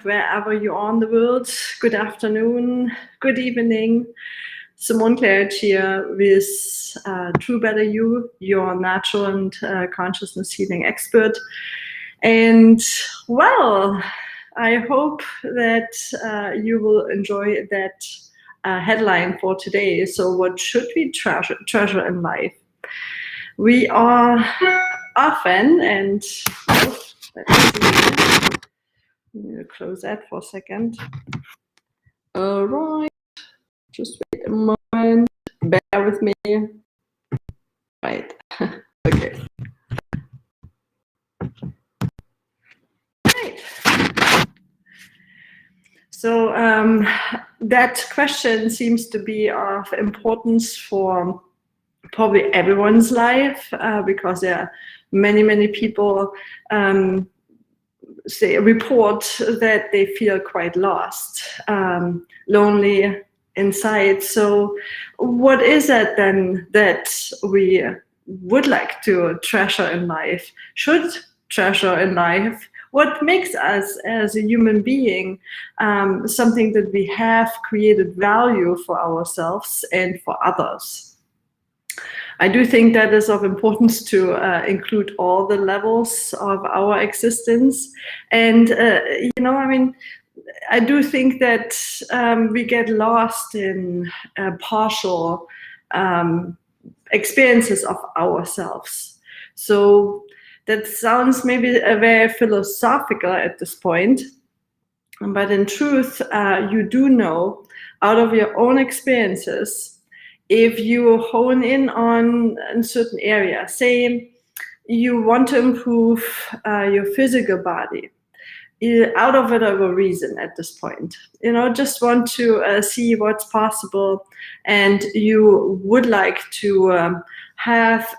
wherever you are in the world. Good afternoon, good evening. Simone Claret here with True Better You, your natural and consciousness healing expert. And well, I hope that you will enjoy that headline for today. So what should we treasure in life? We are often, and let's see. I'm going to close that for a second. All right, just wait a moment. Bear with me. Right. Okay. Right. So that question seems to be of importance for probably everyone's life because there are many people report that they feel quite lost, lonely inside. So what is it then that we would like to treasure in life, should treasure in life? What makes us as a human being something that we have created value for ourselves and for others? I do think that is of importance to include all the levels of our existence. And, I do think that we get lost in partial experiences of ourselves. So that sounds maybe very philosophical at this point, but in truth, you do know out of your own experiences, if you hone in on a certain area, say you want to improve your physical body, out of whatever reason at this point, just want to see what's possible, and you would like to have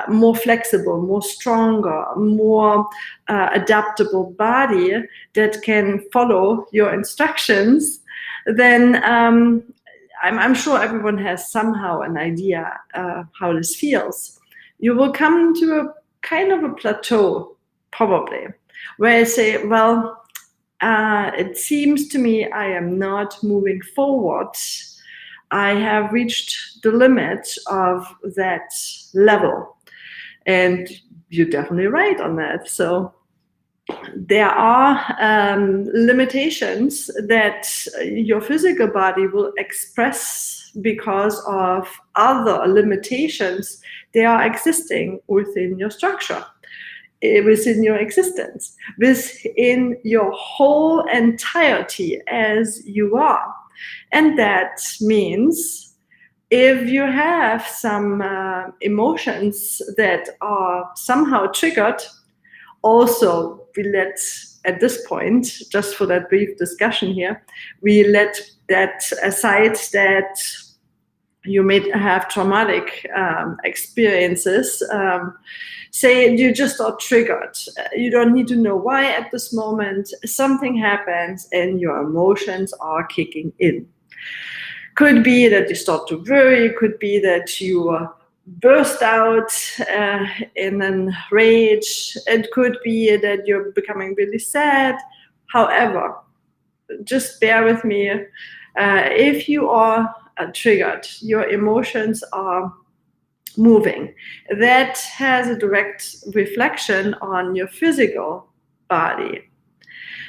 more flexible, more stronger, more adaptable body that can follow your instructions, then I'm sure everyone has somehow an idea how this feels. You will come to a kind of a plateau, probably, where I say, well, it seems to me I am not moving forward. I have reached the limit of that level. And you're definitely right on that. So there are limitations that your physical body will express because of other limitations they are existing within your structure, within your existence, within your whole entirety as you are. And that means if you have some emotions that are somehow triggered, also, we let, at this point, just for that brief discussion here, we let that aside that you may have traumatic experiences. Say you just are triggered. You don't need to know why at this moment. Something happens and your emotions are kicking in. Could be that you start to worry. Could be that you burst out in a rage. It could be that you're becoming really sad. However, just bear with me. If you are triggered, your emotions are moving. That has a direct reflection on your physical body.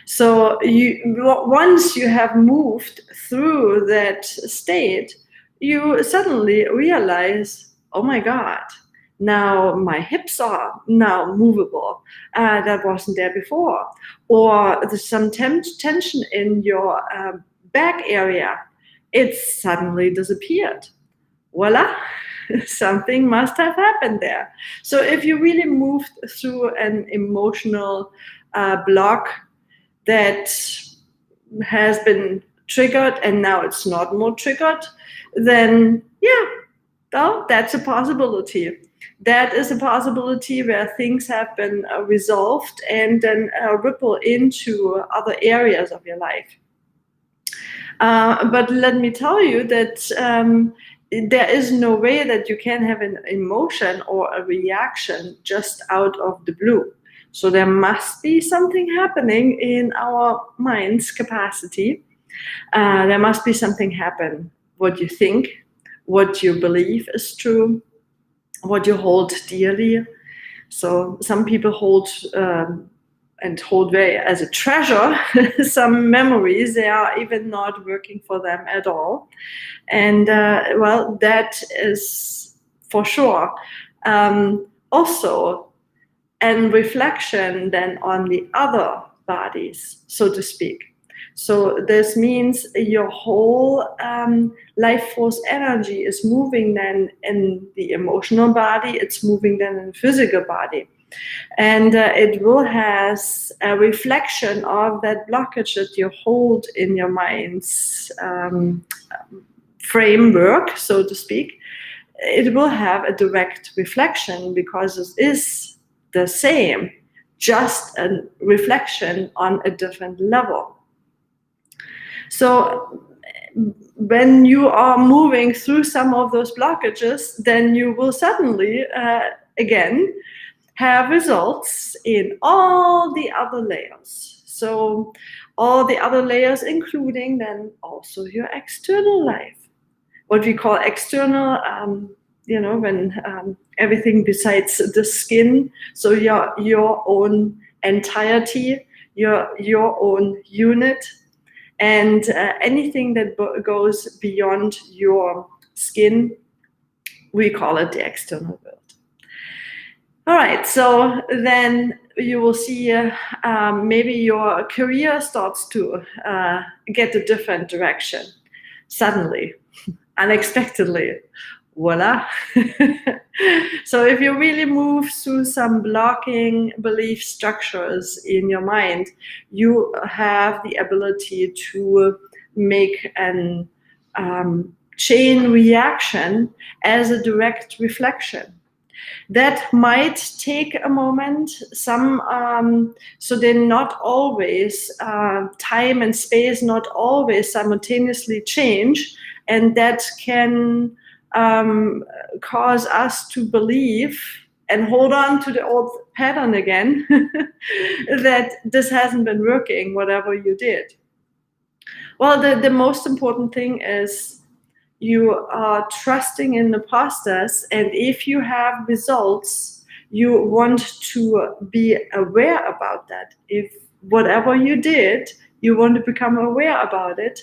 So once you have moved through that state, you suddenly realize, oh my God, now my hips are now movable. That wasn't there before. Or there's some tension in your back area. It suddenly disappeared. Voila, something must have happened there. So if you really moved through an emotional block that has been triggered and now it's not more triggered, then yeah, well, that's a possibility. That is a possibility where things have been resolved and then ripple into other areas of your life. But let me tell you that there is no way that you can have an emotion or a reaction just out of the blue. So there must be something happening in our mind's capacity. There must be something happen. What you think, what you believe is true, what you hold dearly. So some people hold and hold very as a treasure some memories. They are even not working for them at all. And well, that is for sure. Also, and reflection then on the other bodies, so to speak. So this means your whole life force energy is moving then in the emotional body, it's moving then in the physical body. And it will has a reflection of that blockage that you hold in your mind's framework, so to speak. It will have a direct reflection because it is the same, just a reflection on a different level. So when you are moving through some of those blockages, then you will suddenly, again, have results in all the other layers. So all the other layers, including then also your external life. What we call external, when everything besides the skin, so your own entirety, your own unit, and anything that goes beyond your skin, we call it the external world. All right, so then you will see maybe your career starts to get a different direction suddenly, unexpectedly. Voila. So if you really move through some blocking belief structures in your mind, you have the ability to make an chain reaction as a direct reflection. That might take a moment. So they're not always time and space, not always simultaneously change, and that can cause us to believe and hold on to the old pattern again that this hasn't been working, whatever you did. Well, the most important thing is you are trusting in the process, and if you have results, you want to be aware about that. If whatever you did, you want to become aware about it,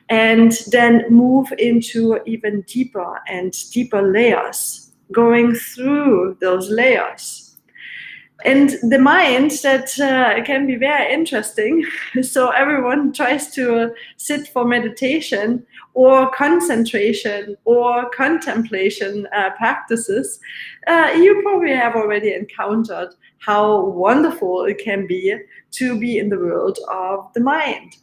and then move into even deeper and deeper layers, going through those layers. And the mind, that can be very interesting. So everyone tries to sit for meditation or concentration or contemplation practices. You probably have already encountered how wonderful it can be to be in the world of the mind.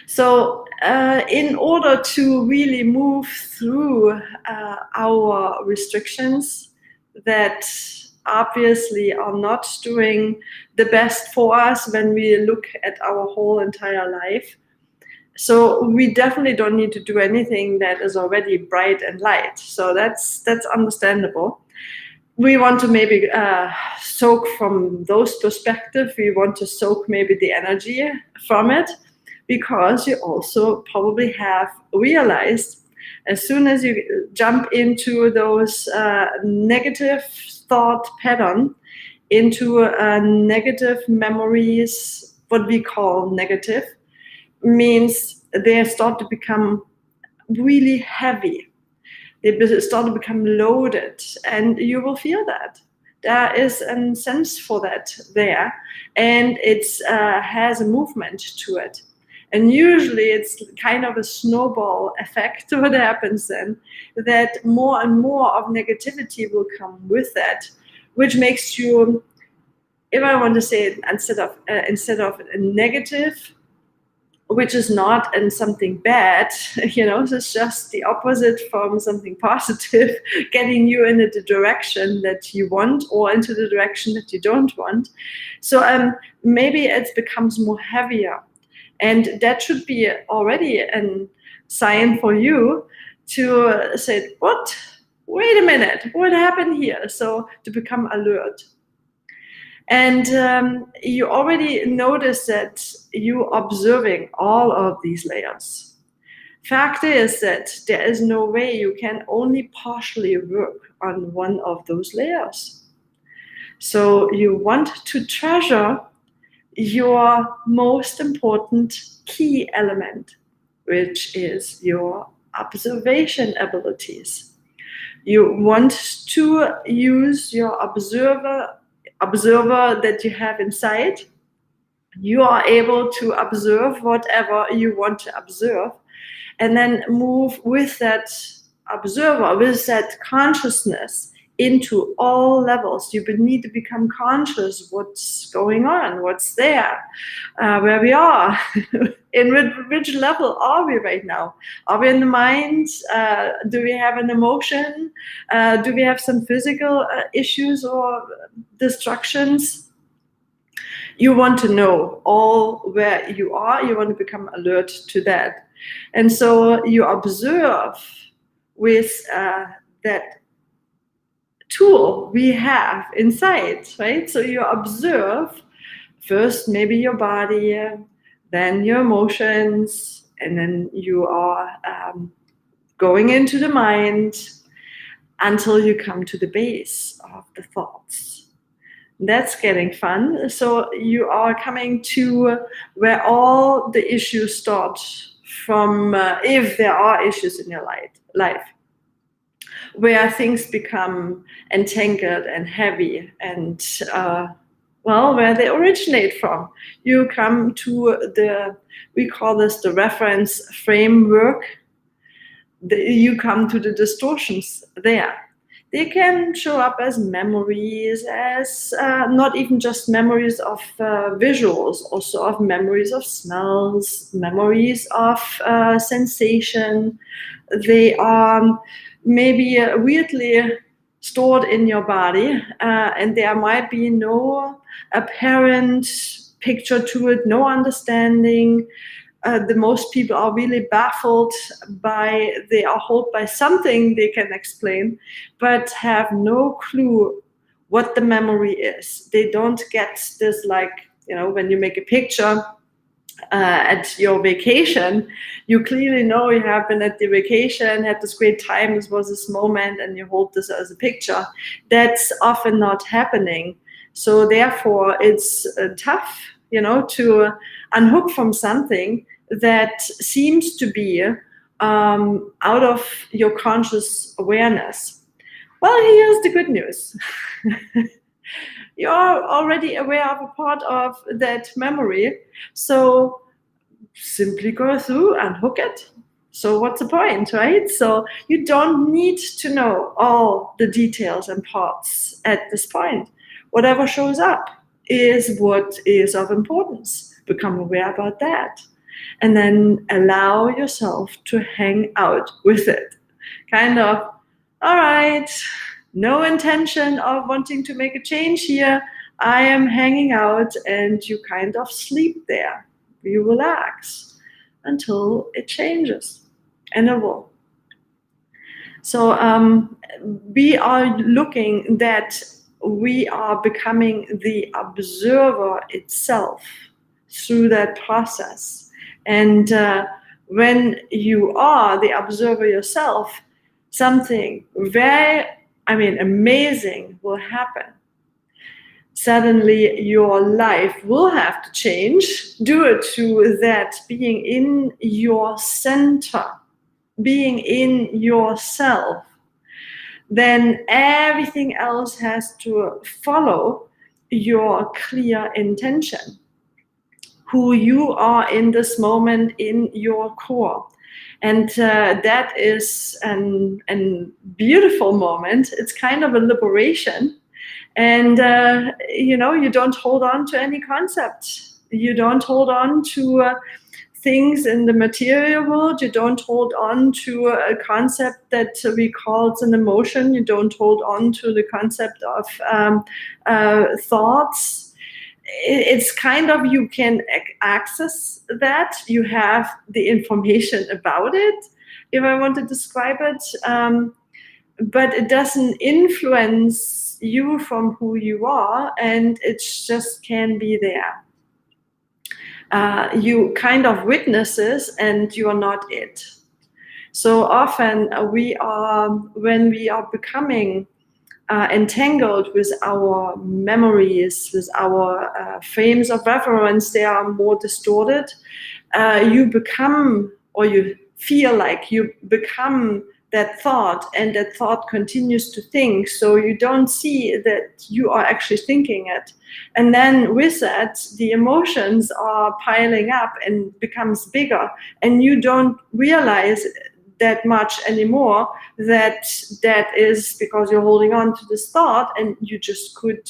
So in order to really move through our restrictions that obviously are not doing the best for us when we look at our whole entire life. So we definitely don't need to do anything that is already bright and light. So that's understandable. We want to maybe soak from those perspectives. We want to soak maybe the energy from it, because you also probably have realized as soon as you jump into those negative thought pattern, into negative memories, what we call negative, means they start to become really heavy. They start to become loaded, and you will feel that. There is a sense for that there, and it has a movement to it. And usually it's kind of a snowball effect. What happens then, that more and more of negativity will come with that, which makes you, if I want to say it, instead of a negative, which is not in something bad, it's just the opposite from something positive, getting you into the direction that you want or into the direction that you don't want. So maybe it becomes more heavier. And that should be already a sign for you to say, what? Wait a minute, what happened here? So to become alert. And you already notice that you're observing all of these layers. Fact is that there is no way you can only partially work on one of those layers. So you want to treasure your most important key element, which is your observation abilities. You want to use your observer that you have inside. You are able to observe whatever you want to observe, and then move with that observer, with that consciousness into all levels. You need to become conscious what's going on, what's there, where we are. In which level are we right now? Are we in the mind? Do we have an emotion? Do we have some physical issues or distractions? You want to know all where you are. You want to become alert to that. And so you observe with that tool we have inside, right? So you observe first maybe your body, then your emotions, and then you are going into the mind until you come to the base of the thoughts. That's getting fun. So you are coming to where all the issues start from, if there are issues in your life, where things become entangled and heavy and, where they originate from. You come to we call this the reference framework. You come to the distortions there. They can show up as memories, as not even just memories of visuals, also of memories of smells, memories of sensation. They are maybe weirdly stored in your body, and there might be no apparent picture to it, no understanding. The most people are really baffled they are held by something they can explain, but have no clue what the memory is. They don't get this, like, when you make a picture at your vacation, you clearly know you have been at the vacation, had this great time, this was this moment, and you hold this as a picture. That's often not happening. So therefore, it's tough, to unhook from something that seems to be out of your conscious awareness. Well, here's the good news. You're already aware of a part of that memory, so simply go through and hook it. So what's the point, right? So you don't need to know all the details and parts at this point. Whatever shows up is what is of importance. Become aware about that. And then allow yourself to hang out with it. Kind of, all right, no intention of wanting to make a change here. I am hanging out, and you kind of sleep there. You relax until it changes, and it will. So we are looking that we are becoming the observer itself through that process. And when you are the observer yourself, something very, amazing will happen. Suddenly your life will have to change due to that being in your center, being in yourself. Then everything else has to follow your clear intention, who you are in this moment in your core. And that is a beautiful moment. It's kind of a liberation. And, you don't hold on to any concept. You don't hold on to things in the material world. You don't hold on to a concept that we call an emotion. You don't hold on to the concept of thoughts. It's kind of, you can access that. You have the information about it, if I want to describe it. but it doesn't influence you from who you are, and it just can be there. You kind of witnesses, and you are not it. So often when we are becoming entangled with our memories, with our frames of reference, they are more distorted. You become, or you feel like you become that thought, and that thought continues to think, so you don't see that you are actually thinking it. And then with that, the emotions are piling up and becomes bigger, and you don't realize that much anymore that is because you're holding on to this thought, and you just could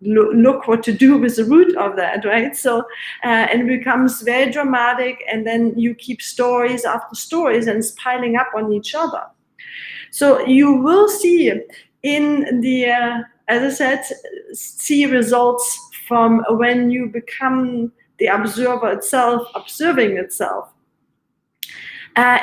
look what to do with the root of that, right? So and it becomes very dramatic, and then you keep stories after stories, and it's piling up on each other. So you will see in the as I said, see results from when you become the observer itself, observing itself.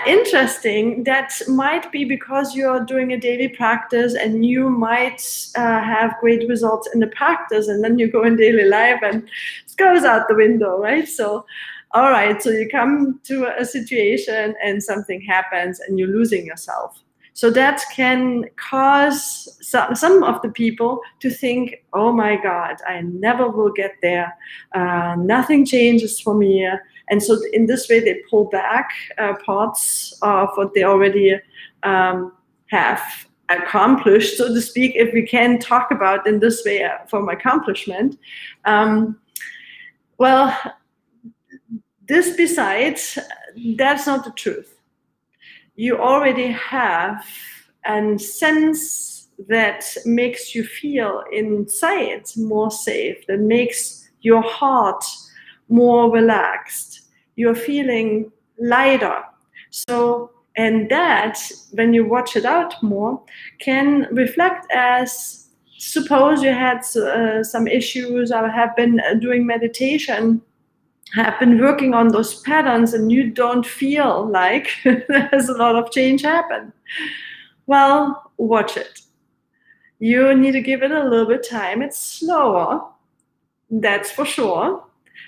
Interesting, that might be because you're doing a daily practice, and you might have great results in the practice, and then you go in daily life and it goes out the window, right? So, all right, so you come to a situation and something happens and you're losing yourself. So that can cause some of the people to think, oh my God, I never will get there. Nothing changes for me. And so in this way, they pull back parts of what they already have accomplished, so to speak, if we can talk about in this way from accomplishment. Well, this besides, that's not the truth. You already have a sense that makes you feel inside more safe, that makes your heart more relaxed. You're feeling lighter. So, and that, when you watch it out more, can reflect as, suppose you had some issues or have been doing meditation, have been working on those patterns, and you don't feel like there's a lot of change happen. Well, watch it. You need to give it a little bit time. It's slower, that's for sure,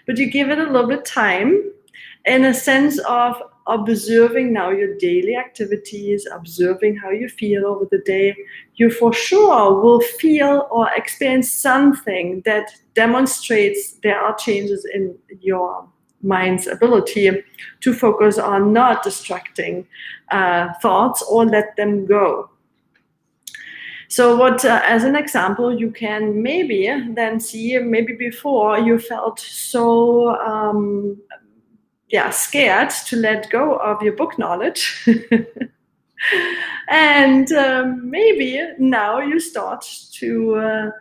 but you give it a little bit time in a sense of observing now your daily activities, observing how you feel over the day. You for sure will feel or experience something that demonstrates there are changes in your mind's ability to focus on not distracting thoughts or let them go. So what, as an example, you can maybe then see, maybe before you felt so scared to let go of your book knowledge. And maybe now you start to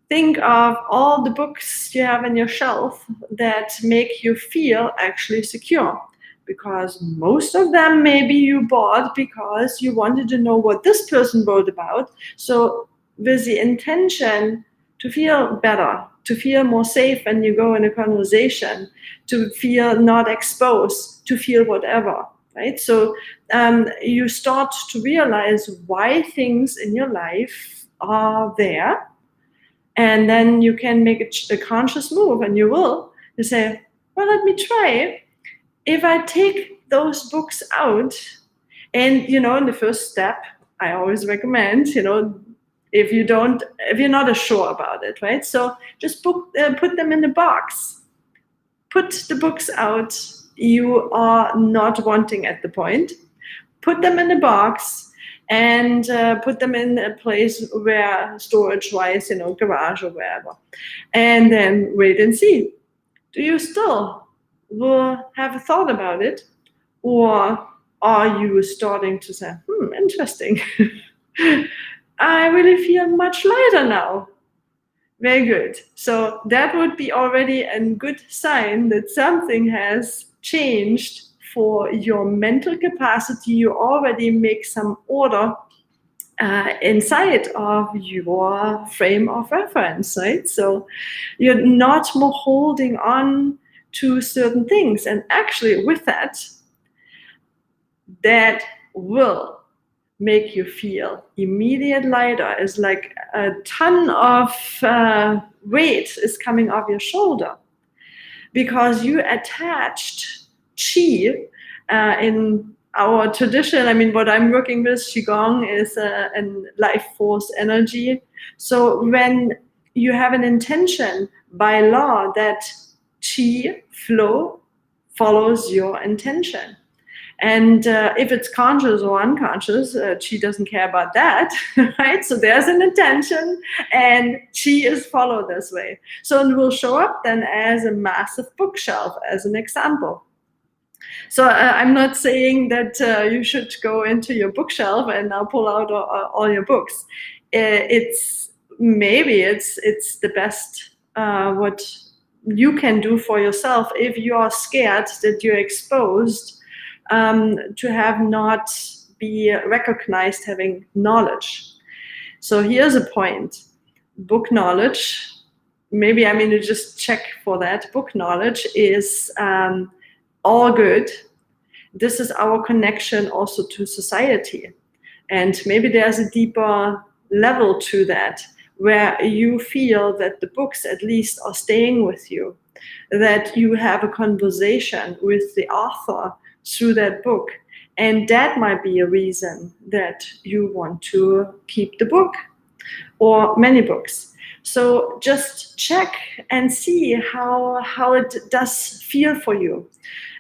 think of all the books you have in your shelf that make you feel actually secure. Because most of them maybe you bought because you wanted to know what this person wrote about. So with the intention to feel better, to feel more safe when you go in a conversation, to feel not exposed, to feel whatever, right? So you start to realize why things in your life are there. And then you can make a conscious move, and you will. You say, well, let me try. If I take those books out, and in the first step, I always recommend, if you're not sure about it, right? So just put them in the box. Put the books out you are not wanting at the point. Put them in the box and put them in a place where storage-wise, garage or wherever, and then wait and see. Do you still will have a thought about it, or are you starting to say, interesting, I really feel much lighter now? Very good. So that would be already a good sign that something has changed for your mental capacity. You already make some order inside of your frame of reference, right? So you're not more holding on to certain things. And actually with that will make you feel immediate lighter. It's like a ton of weight is coming off your shoulder because you attached qi in our tradition. I mean, what I'm working with, Qigong, is a life force energy. So when you have an intention by law that qi flow follows your intention. And if it's conscious or unconscious, qi doesn't care about that, right? So there's an intention and qi is followed this way. So it will show up then as a massive bookshelf, as an example. So I'm not saying that you should go into your bookshelf and now pull out all your books. It's the best what you can do for yourself if you are scared that you're exposed to have not be recognized having knowledge. So here's a point. Book knowledge, maybe you just check for that. Book knowledge is all good. This is our connection also to society. And maybe there's a deeper level to that, where you feel that the books at least are staying with you, that you have a conversation with the author through that book. And that might be a reason that you want to keep the book or many books. So just check and see how it does feel for you.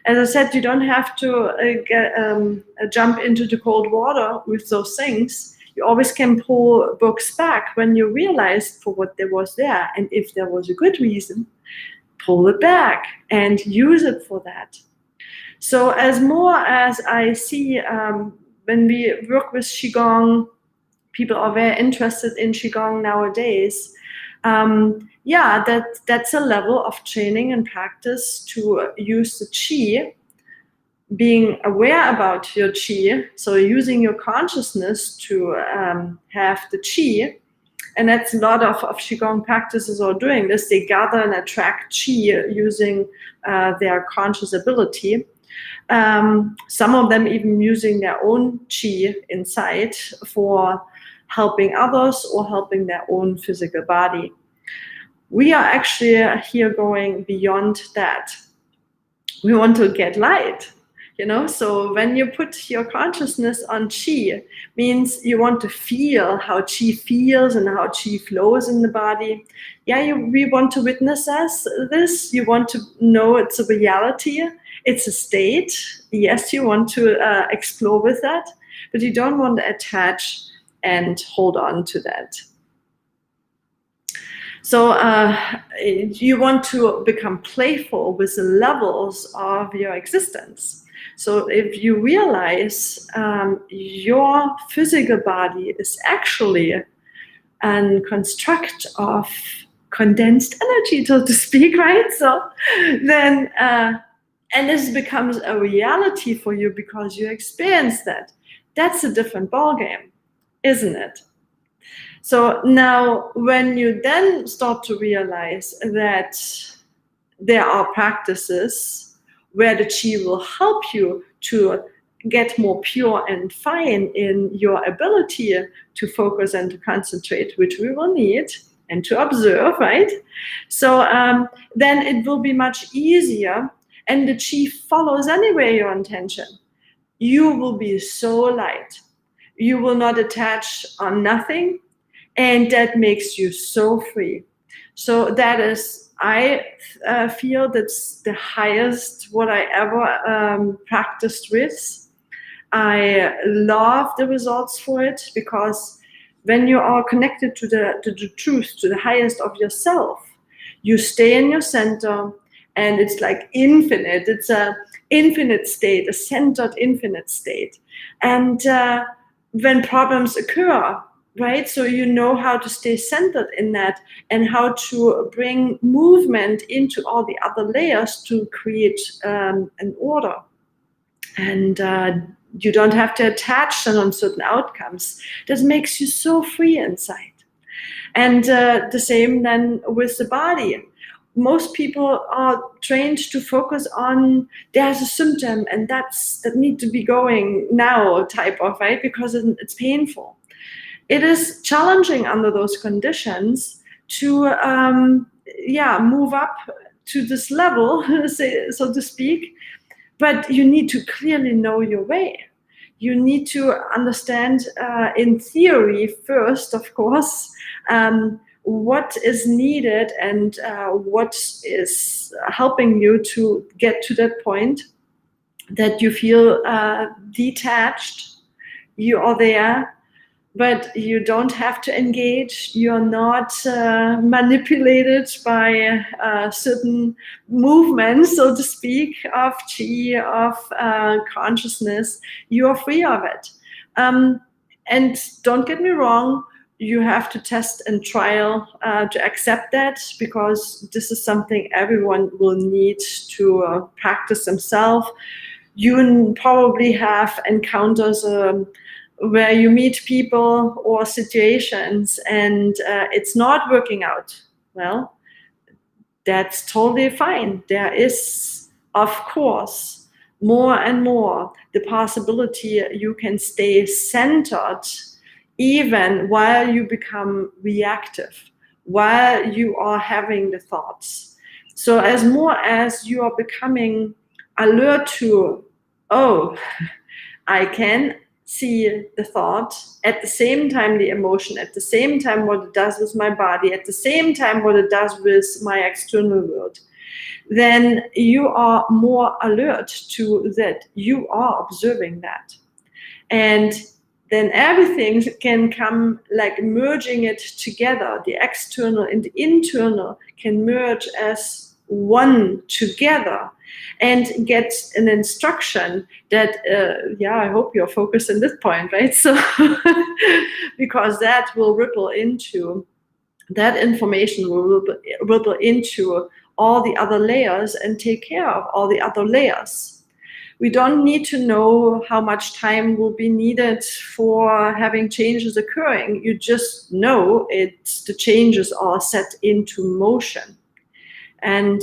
As I said, you don't have to jump into the cold water with those things. You always can pull books back when you realize for what there was there. And if there was a good reason, pull it back and use it for that. So as more as I see when we work with Qigong, people are very interested in Qigong nowadays. That's a level of training and practice to use the qi, being aware about your qi, so using your consciousness to have the qi. And that's a lot of Qigong practices are doing this. They gather and attract qi using their conscious ability. Some of them even using their own qi inside for helping others or helping their own physical body. We are actually here going beyond that. We want to get light, so when you put your consciousness on qi, means you want to feel how qi feels and how qi flows in the body. We want to witness this. You want to know it's a reality. It's a state. Yes, you want to explore with that, but you don't want to attach and hold on to that. So you want to become playful with the levels of your existence. So if you realize your physical body is actually a construct of condensed energy, so to speak, right? So then, and this becomes a reality for you because you experience that. That's a different ballgame, isn't it? So now when you then start to realize that there are practices where the qi will help you to get more pure and fine in your ability to focus and to concentrate, which we will need, and to observe, right? So then it will be much easier, and the qi follows anyway your intention. You will be so light. You will not attach on nothing, and that makes you so free. So that is, I feel that's the highest what I ever practiced with. I love the results for it, because when you are connected to the truth, to the highest of yourself, you stay in your center, and it's like infinite. It's a infinite state, a centered infinite state. And when problems occur, right, so you know how to stay centered in that and how to bring movement into all the other layers to create an order. And you don't have to attach on certain outcomes. This makes you so free inside. And the same then with the body. most people are trained to focus on there's a symptom and that need to be going now type of, right? Because it's painful. It is challenging under those conditions to move up to this level, so to speak. But you need to clearly know your way. You need to understand in theory first, of course, what is needed and what is helping you to get to that point that you feel detached. You are there, but you don't have to engage. You're not manipulated by certain movements, so to speak, of chi, of consciousness. You are free of it. And don't get me wrong, you have to test and trial to accept that, because this is something everyone will need to practice themselves. You probably have encounters where you meet people or situations and it's not working out. Well, that's totally fine. There is, of course, more and more the possibility you can stay centered even while you become reactive, while you are having the thoughts. So as more as you are becoming alert to, oh, I can see the thought, at the same time the emotion, at the same time what it does with my body, at the same time what it does with my external world, then you are more alert to that. You are observing that. And then everything can come like merging it together. The external and the internal can merge as one together and get an instruction that, I hope you're focused on this point, right? So, because that will ripple into, that information will ripple into all the other layers and take care of all the other layers. We don't need to know how much time will be needed for having changes occurring. You just know the changes are set into motion. And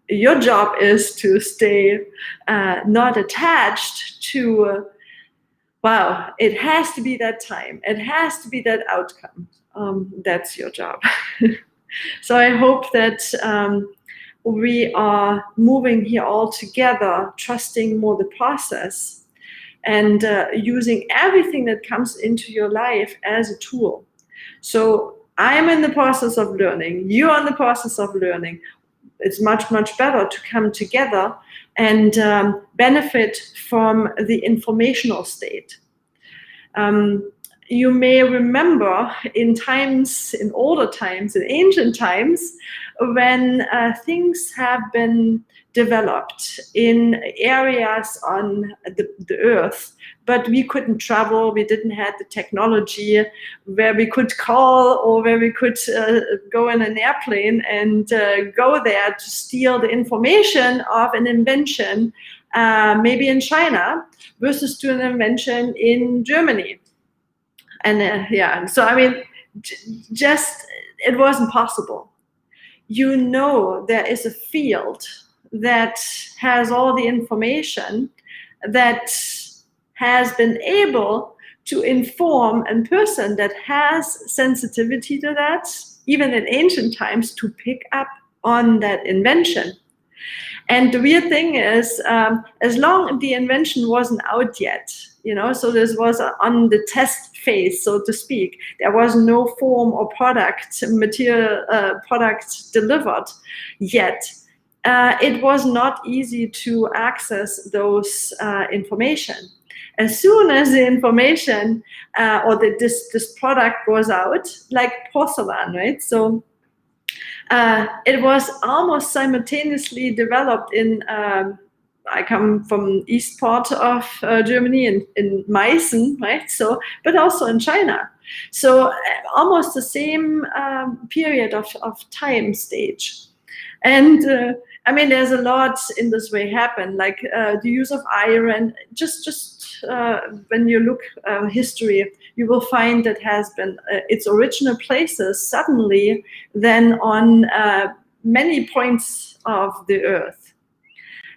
your job is to stay not attached to, wow, it has to be that time. It has to be that outcome. That's your job. So I hope that we are moving here all together, trusting more the process and using everything that comes into your life as a tool. So I'm in the process of learning. You're in the process of learning. It's much, much better to come together and benefit from the informational state. You may remember in older times, in ancient times, when things have been developed in areas on the earth, but we couldn't travel, we didn't have the technology where we could call or where we could go in an airplane and go there to steal the information of an invention, maybe in China, versus to an invention in Germany. And so I mean, just it wasn't possible. You know, there is a field that has all the information, that has been able to inform a person that has sensitivity to that, even in ancient times, to pick up on that invention. And the weird thing is, as long as the invention wasn't out yet, so this was on the test phase, so to speak. There was no form or product delivered yet. It was not easy to access those information. As soon as the information or this product was out, like porcelain, right? So it was almost simultaneously developed in. I come from east part of Germany, in Meissen, right? So, but also in China. So almost the same period of time stage. And I mean, there's a lot in this way happen, like the use of iron. Just when you look history, you will find that has been its original places suddenly then on many points of the earth.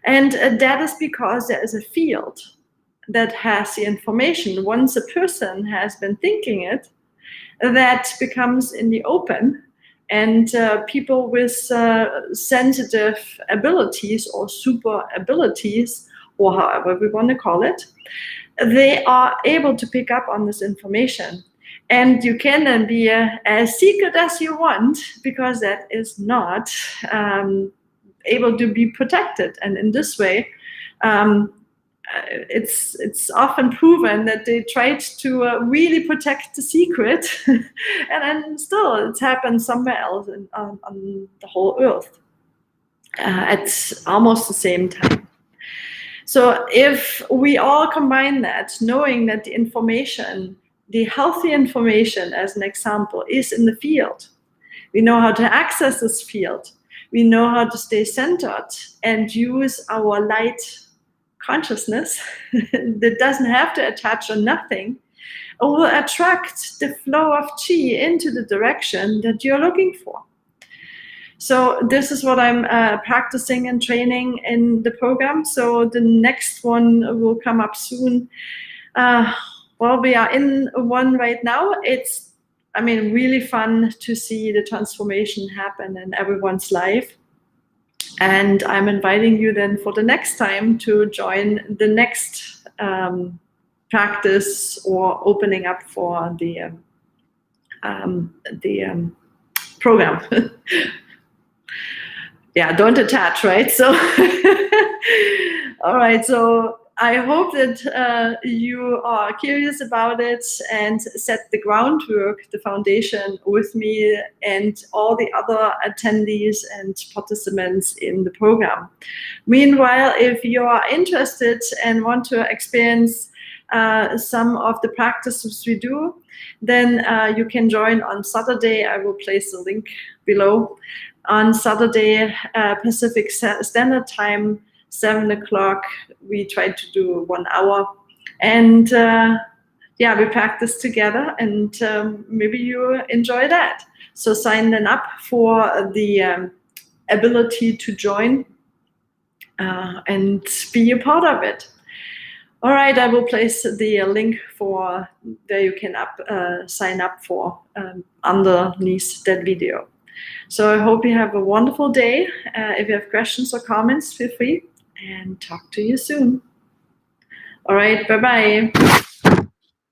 And that is because there is a field that has the information. Once a person has been thinking it, that becomes in the open, and people with sensitive abilities or super abilities, or however we want to call it, they are able to pick up on this information. And you can then be as secret as you want, because that is not able to be protected. And in this way, it's often proven that they tried to really protect the secret, and then still it's happened somewhere else on the whole earth at almost the same time. So if we all combine that, knowing that the information, the healthy information, as an example, is in the field, we know how to access this field, we know how to stay centered and use our light consciousness that doesn't have to attach on nothing, will attract the flow of qi into the direction that you're looking for. So this is what I'm practicing and training in the program. So the next one will come up soon. Well, we are in one right now. It's, I mean, really fun to see the transformation happen in everyone's life. And I'm inviting you then for the next time to join the next practice, or opening up for the program. Yeah, don't attach, right? So, all right. So I hope that you are curious about it and set the groundwork, the foundation with me and all the other attendees and participants in the program. Meanwhile, if you are interested and want to experience some of the practices we do, then you can join on Saturday. I will place the link below. On Saturday, Pacific Standard Time, 7 o'clock, we try to do 1 hour. And yeah, we practice together, and maybe you enjoy that. So sign then up for the ability to join and be a part of it. All right, I will place the link for there you can sign up for underneath that video. So I hope you have a wonderful day. If you have questions or comments, feel free, and talk to you soon. All right, bye-bye.